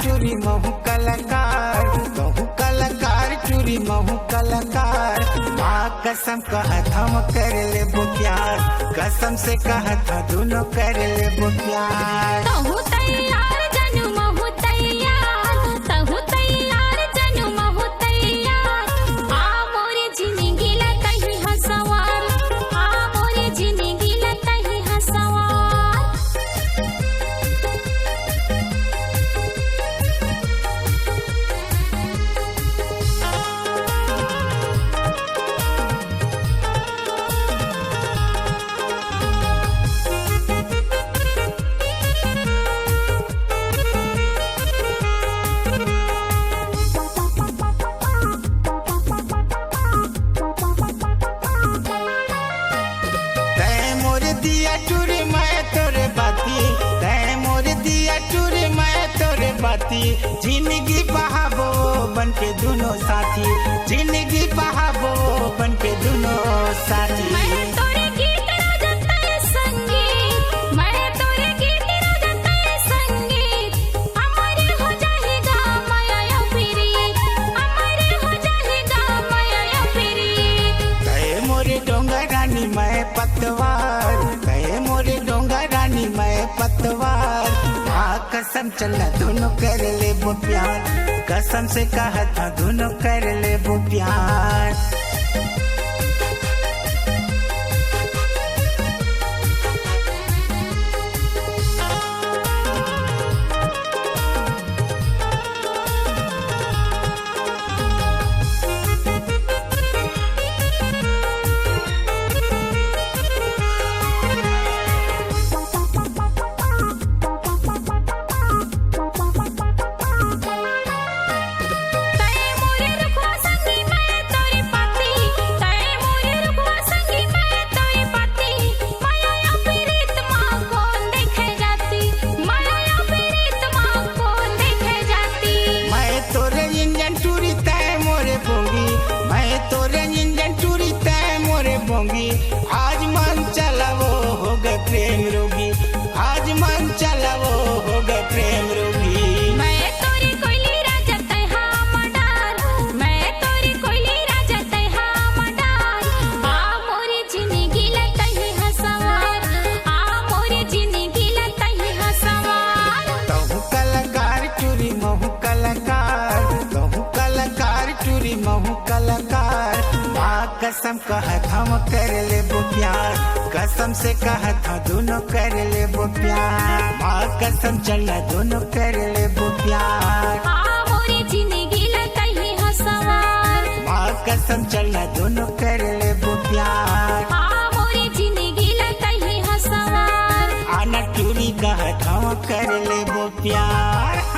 चूरी महू कलाकार, महू कलाकार चूरी महू कलाकार। माँ कसम कहत हम कर ले प्यार, कसम से कहत दोनों कर ले प्यार। तहु तैयार जनू महू तैयार, तहु तैयार जनू महू तैयार। आ मोरे जिंदगी ला तही हसवार, आ मोरे जिंदगी ला तही हसवार। दिया चूरी मैं तोरे बाती, तै मोर दिया चूरी मैं तोरे बाती। जिंदगी बहाबो बन के दोनों साथी, जिंदगी बहाबो बन के दोनों साथी। मैं तोरे गीत राजता है संगीत, मैं तोरे गीत राजता है संगीत। अमर हो जाएगा माया प्रीत, अमर हो जाएगा माया प्रीत। तै मोरे डोंगर रानी मैं पतवार, तै मोरे डोंगर रानी मैं पतवार। हाँ कसम चला दोनों कर ले प्यार, कसम से कहा था दोनों कर ले प्यार। आज मन चला वो हो गए प्रेम रोगी, आज मन चला वो हो गए प्रेम रोगी। मैं तोरी कोयली राजा तै हमडार, मैं तोरी कोयली राजा तै हमडार। आ मोरी जिंदगी ला तही हसवार, आ मोरी जिंदगी ला तही हसवार। तहु कलाकार चूरी महू कलाकार, तहु कलाकार चूरी महू कलाकार। माँ कसम कहत हम कर ले प्यार, कसम से कहत दोनों कर ले प्यार। माँ कसम चला दोनों कर ले प्यार। आ मोरी जिंदगी ला तही हसवार, माँ कसम चला दोनों कर ले प्यार। आ मोरी जिंदगी ला तही हसवार। आना चूरी कहत हम कर ले प्यार।